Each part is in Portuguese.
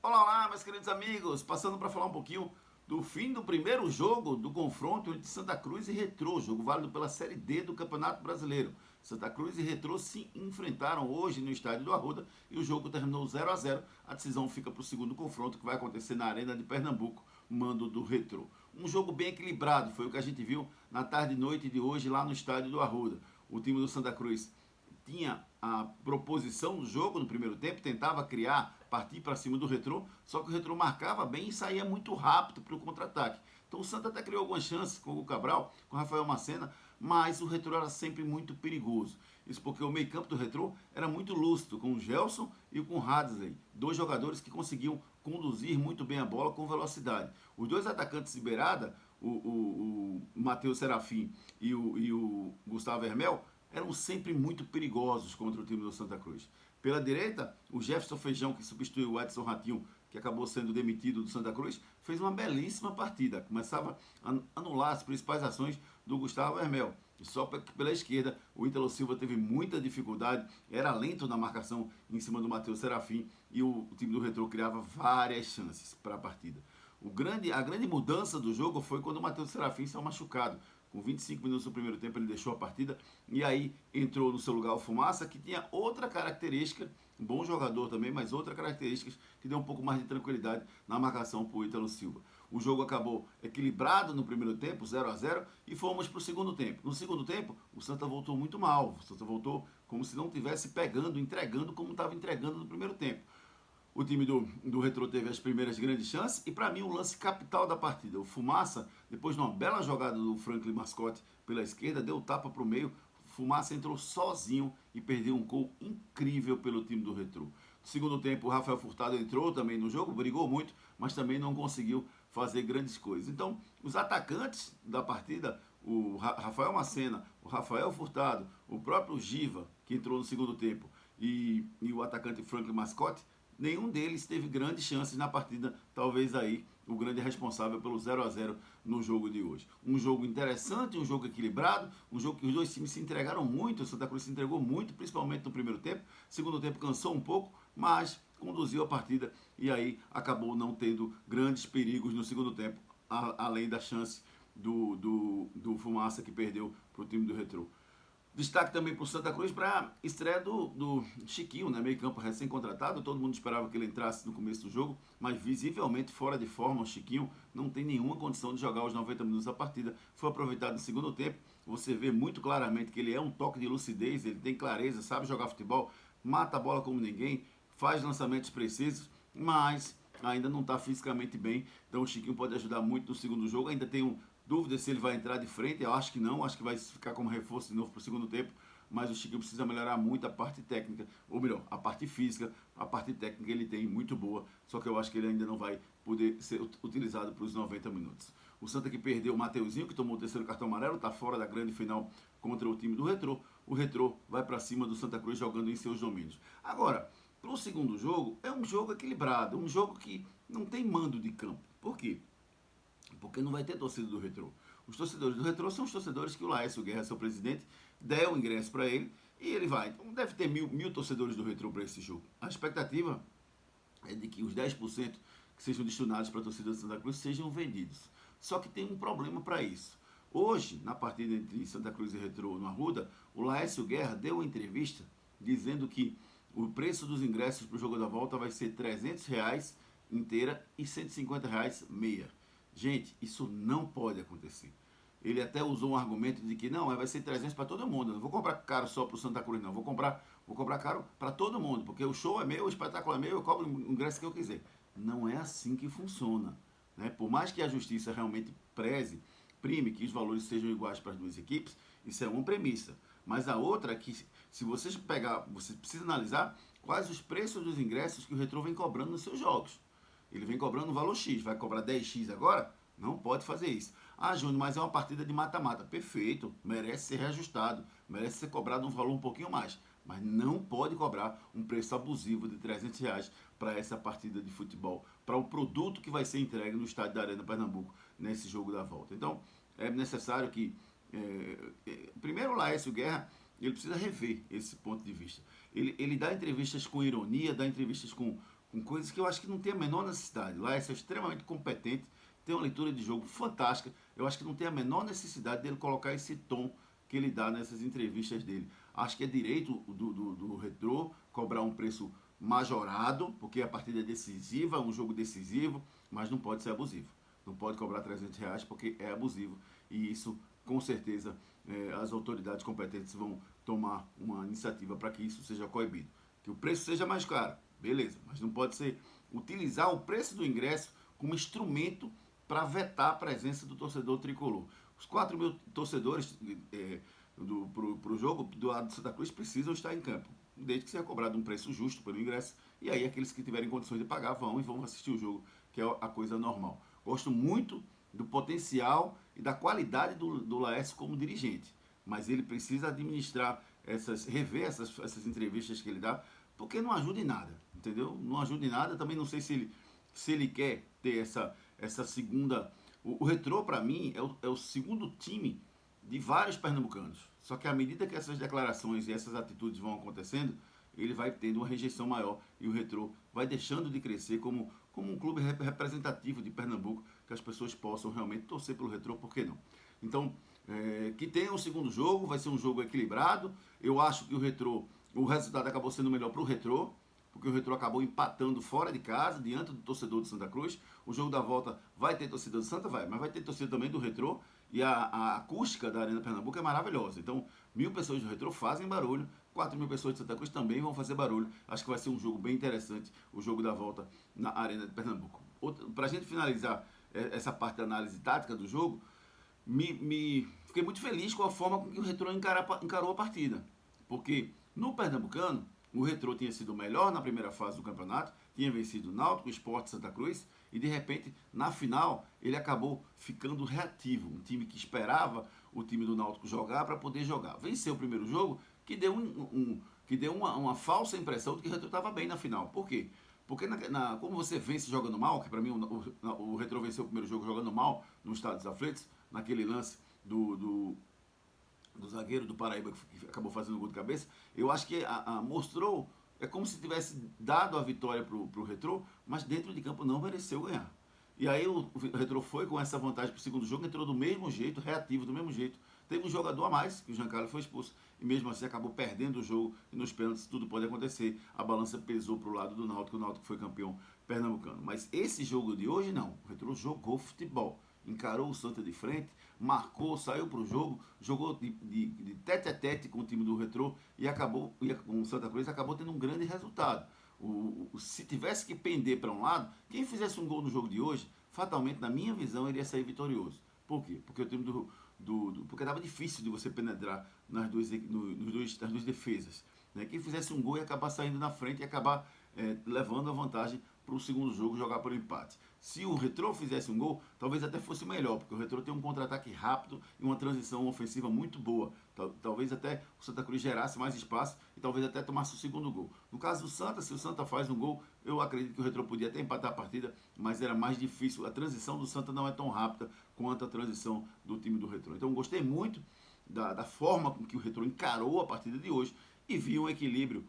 Olá, olá, meus queridos amigos, passando para falar um pouquinho do fim do primeiro jogo do confronto entre Santa Cruz e Retrô, jogo válido pela Série D do Campeonato Brasileiro. Santa Cruz e Retrô se enfrentaram hoje no estádio do Arruda e o jogo terminou 0-0. A decisão fica para o segundo confronto, que vai acontecer na Arena de Pernambuco, mando do Retrô. Um jogo bem equilibrado, foi o que a gente viu na tarde e noite de hoje lá no estádio do Arruda. O time do Santa Cruz tinha a proposição do jogo no primeiro tempo, tentava criar, partir para cima do Retrô, só que o Retrô marcava bem e saía muito rápido para o contra-ataque. Então o Santa até criou algumas chances com o Cabral, com o Rafael Macena, mas o Retrô era sempre muito perigoso. Isso porque o meio-campo do Retrô era muito lúcido, com o Gelson e com o Hadley, dois jogadores que conseguiam conduzir muito bem a bola com velocidade. Os dois atacantes de beirada, o Matheus Serafim e o Gustavo Hermel, eram sempre muito perigosos contra o time do Santa Cruz. Pela direita, o Jefferson Feijão, que substituiu o Edson Ratinho, que acabou sendo demitido do Santa Cruz, fez uma belíssima partida. Começava a anular as principais ações do Gustavo Hermel. E só pela esquerda, o Ítalo Silva teve muita dificuldade, era lento na marcação em cima do Matheus Serafim e o time do Retrô criava várias chances para a partida. A grande mudança do jogo foi quando o Matheus Serafim saiu machucado. Com 25 minutos do primeiro tempo ele deixou a partida e aí entrou no seu lugar o Fumaça, que tinha outra característica, um bom jogador também, mas outra característica que deu um pouco mais de tranquilidade na marcação para o Ítalo Silva. O jogo acabou equilibrado no primeiro tempo, 0-0, e fomos para o segundo tempo. No segundo tempo, o Santa voltou muito mal. O Santa voltou como se não estivesse pegando, entregando como estava entregando no primeiro tempo. O time do Retrô teve as primeiras grandes chances e, para mim, o lance capital da partida. O Fumaça, depois de uma bela jogada do Franklin Mascote pela esquerda, deu tapa para o meio. O Fumaça entrou sozinho e perdeu um gol incrível pelo time do Retrô. No segundo tempo, o Rafael Furtado entrou também no jogo, brigou muito, mas também não conseguiu fazer grandes coisas. Então, os atacantes da partida, o Rafael Macena, o Rafael Furtado, o próprio Giva, que entrou no segundo tempo, e o atacante Franklin Mascote, nenhum deles teve grandes chances na partida, talvez aí o grande responsável pelo 0-0 no jogo de hoje. Um jogo interessante, um jogo equilibrado, um jogo que os dois times se entregaram muito, o Santa Cruz se entregou muito, principalmente no primeiro tempo. Segundo tempo cansou um pouco, mas conduziu a partida e aí acabou não tendo grandes perigos no segundo tempo, além da chance do Fumaça que perdeu para o time do Retrô. Destaque também para o Santa Cruz para a estreia do Chiquinho, né? Meio campo recém-contratado. Todo mundo esperava que ele entrasse no começo do jogo, mas visivelmente fora de forma. O Chiquinho não tem nenhuma condição de jogar os 90 minutos da partida. Foi aproveitado no segundo tempo. Você vê muito claramente que ele é um toque de lucidez, ele tem clareza, sabe jogar futebol, mata a bola como ninguém, faz lançamentos precisos, mas ainda não está fisicamente bem. Então o Chiquinho pode ajudar muito no segundo jogo. Ainda tem dúvida se ele vai entrar de frente, eu acho que não, acho que vai ficar como reforço de novo para o segundo tempo, mas o Chiquinho precisa melhorar muito a parte técnica, ou melhor, a parte física, a parte técnica ele tem muito boa, só que eu acho que ele ainda não vai poder ser utilizado para os 90 minutos. O Santa que perdeu o Mateuzinho, que tomou o terceiro cartão amarelo, está fora da grande final contra o time do Retrô. O Retrô vai para cima do Santa Cruz jogando em seus domínios. Agora, para o segundo jogo, é um jogo equilibrado, um jogo que não tem mando de campo. Por quê? Porque não vai ter torcida do Retrô. Os torcedores do Retrô são os torcedores que o Laércio Guerra, seu presidente, der o ingresso para ele e ele vai. Então deve ter mil torcedores do Retrô para esse jogo. A expectativa é de que os 10% que sejam destinados para a torcida do Santa Cruz sejam vendidos. Só que tem um problema para isso. Hoje, na partida entre Santa Cruz e Retrô no Arruda, o Laércio Guerra deu uma entrevista dizendo que o preço dos ingressos para o jogo da volta vai ser R$ 300 inteira e R$ 150 meia. Gente, isso não pode acontecer. Ele até usou um argumento de que não, vai ser 300 para todo mundo. Eu não vou comprar caro só para o Santa Cruz, não. Vou comprar caro para todo mundo, porque o show é meu, o espetáculo é meu, eu cobro o ingresso que eu quiser. Não é assim que funciona. Né? Por mais que a justiça realmente prime que os valores sejam iguais para as duas equipes, isso é uma premissa. Mas a outra é que, se vocês pegar, você precisa analisar quais os preços dos ingressos que o Retrô vem cobrando nos seus jogos. Ele vem cobrando um valor X, vai cobrar 10X agora? Não pode fazer isso. Ah, Júnior, mas é uma partida de mata-mata. Perfeito, merece ser reajustado, merece ser cobrado um valor um pouquinho mais. Mas não pode cobrar um preço abusivo de R$ 300 para essa partida de futebol, para o produto que vai ser entregue no estádio da Arena Pernambuco nesse jogo da volta. Então, é necessário que, primeiro o Laércio Guerra, ele precisa rever esse ponto de vista. Ele dá entrevistas com ironia, dá entrevistas com com coisas que eu acho que não tem a menor necessidade. O Laércio é extremamente competente, tem uma leitura de jogo fantástica. Eu acho que não tem a menor necessidade dele colocar esse tom que ele dá nessas entrevistas dele. Acho que é direito do Retrô cobrar um preço majorado, porque a partida é decisiva, é um jogo decisivo, mas não pode ser abusivo. Não pode cobrar R$ 300 porque é abusivo. E isso, com certeza, as autoridades competentes vão tomar uma iniciativa para que isso seja coibido. Que o preço seja mais caro, beleza, mas não pode ser utilizar o preço do ingresso como instrumento para vetar a presença do torcedor tricolor. Os 4 mil torcedores para o jogo do lado do Santa Cruz precisam estar em campo, desde que seja cobrado um preço justo pelo ingresso, e aí aqueles que tiverem condições de pagar vão assistir o jogo, que é a coisa normal. Gosto muito do potencial e da qualidade do Laércio como dirigente, mas ele precisa administrar rever essas entrevistas que ele dá, porque não ajuda em nada, entendeu? Não ajuda em nada. Também não sei se ele quer ter essa segunda. O Retrô, para mim, é o segundo time de vários pernambucanos. Só que à medida que essas declarações e essas atitudes vão acontecendo, ele vai tendo uma rejeição maior e o Retrô vai deixando de crescer como um clube representativo de Pernambuco, que as pessoas possam realmente torcer pelo Retrô, por que não? Então, que tenha um segundo jogo, vai ser um jogo equilibrado. Eu acho que o resultado acabou sendo melhor para o Retrô, porque o Retrô acabou empatando fora de casa, diante do torcedor do Santa Cruz. O jogo da volta vai ter torcida do Santa, mas vai ter torcida também do Retrô, e a acústica da Arena Pernambuco é maravilhosa. Então, 1.000 pessoas do Retrô fazem barulho, 4.000 pessoas de Santa Cruz também vão fazer barulho. Acho que vai ser um jogo bem interessante, o jogo da volta na Arena de Pernambuco. Para a gente finalizar essa parte da análise tática do jogo, fiquei muito feliz com a forma com que o Retrô encarou a partida. Porque no Pernambucano, o Retrô tinha sido melhor na primeira fase do campeonato, tinha vencido o Náutico, o Sport Santa Cruz, e de repente, na final, ele acabou ficando reativo. Um time que esperava o time do Náutico jogar para poder jogar. Venceu o primeiro jogo, que deu, uma falsa impressão de que o Retrô estava bem na final. Por quê? Porque como você vence jogando mal, que para mim o Retrô venceu o primeiro jogo jogando mal no Estádio dos Aflitos, naquele lance do zagueiro do Paraíba que acabou fazendo o gol de cabeça, eu acho que mostrou, é como se tivesse dado a vitória para o Retrô, mas dentro de campo não mereceu ganhar. E aí o Retrô foi com essa vantagem para o segundo jogo, entrou do mesmo jeito, reativo do mesmo jeito. Teve um jogador a mais, que o Giancarlo foi expulso, e mesmo assim acabou perdendo o jogo, e nos pênaltis tudo pode acontecer. A balança pesou para o lado do Náutico, o Náutico foi campeão pernambucano. Mas esse jogo de hoje não, o Retrô jogou futebol. Encarou o Santa de frente, marcou, saiu para o jogo, jogou de tete a tete com o time do Retrô e com o Santa Cruz, acabou tendo um grande resultado. Se tivesse que pender para um lado, quem fizesse um gol no jogo de hoje, fatalmente, na minha visão, iria sair vitorioso. Por quê? Porque o time porque estava difícil de você penetrar nas duas defesas. Né? Quem fizesse um gol ia acabar saindo na frente e acabar levando a vantagem para o segundo jogo jogar por empate. Se o Retrô fizesse um gol, talvez até fosse melhor, porque o Retrô tem um contra-ataque rápido e uma transição ofensiva muito boa. Talvez até o Santa Cruz gerasse mais espaço e talvez até tomasse o segundo gol. No caso do Santa, se o Santa faz um gol, eu acredito que o Retrô podia até empatar a partida, mas era mais difícil. A transição do Santa não é tão rápida quanto a transição do time do Retrô. Então gostei muito da forma com que o Retrô encarou a partida de hoje e vi um equilíbrio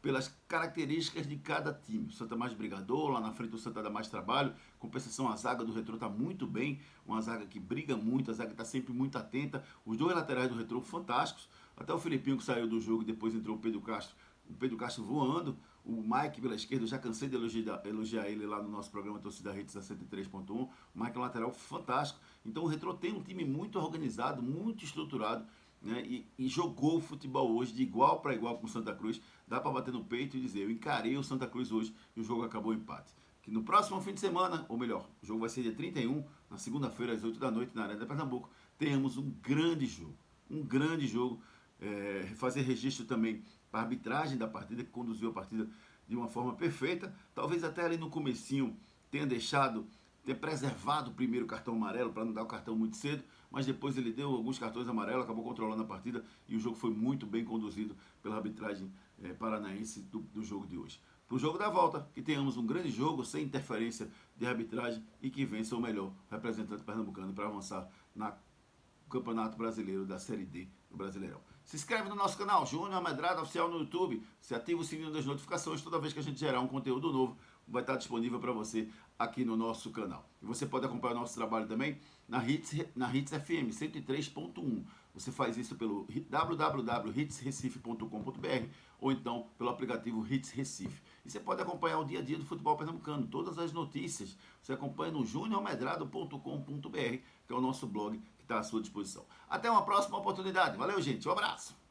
pelas características de cada time. O Santa mais brigador, lá na frente o Santa dá mais trabalho. Compensação, a zaga do Retrô está muito bem, uma zaga que briga muito, a zaga está sempre muito atenta. Os dois laterais do Retrô fantásticos. Até o Filipinho que saiu do jogo e depois entrou o Pedro Castro voando. O Mike pela esquerda, eu já cansei de elogiar ele lá no nosso programa Torcida Rede 63.1. O Mike é um lateral fantástico. Então o Retrô tem um time muito organizado, muito estruturado, né? E jogou o futebol hoje de igual para igual com o Santa Cruz. Dá para bater no peito e dizer, eu encarei o Santa Cruz hoje e o jogo acabou em empate. Que no próximo fim de semana, ou melhor, o jogo vai ser dia 31, na segunda-feira às 8 da noite na Arena de Pernambuco, tenhamos um grande jogo, fazer registro também para a arbitragem da partida, que conduziu a partida de uma forma perfeita, talvez até ali no comecinho ter preservado o primeiro cartão amarelo para não dar o cartão muito cedo, mas depois ele deu alguns cartões amarelos, acabou controlando a partida e o jogo foi muito bem conduzido pela arbitragem paranaense do jogo de hoje. Para o jogo da volta, que tenhamos um grande jogo sem interferência de arbitragem e que vença o melhor representante pernambucano para avançar no Campeonato Brasileiro da Série D do Brasileirão. Se inscreve no nosso canal, Júnior Medrado Oficial no YouTube. Você ativa o sininho das notificações toda vez que a gente gerar um conteúdo novo, vai estar disponível para você aqui no nosso canal. E você pode acompanhar o nosso trabalho também na Hits FM 103.1. Você faz isso pelo www.hitsrecife.com.br ou então pelo aplicativo Hits Recife. E você pode acompanhar o dia a dia do futebol pernambucano, todas as notícias. Você acompanha no juniormedrado.com.br, que é o nosso blog que está à sua disposição. Até uma próxima oportunidade. Valeu, gente. Um abraço.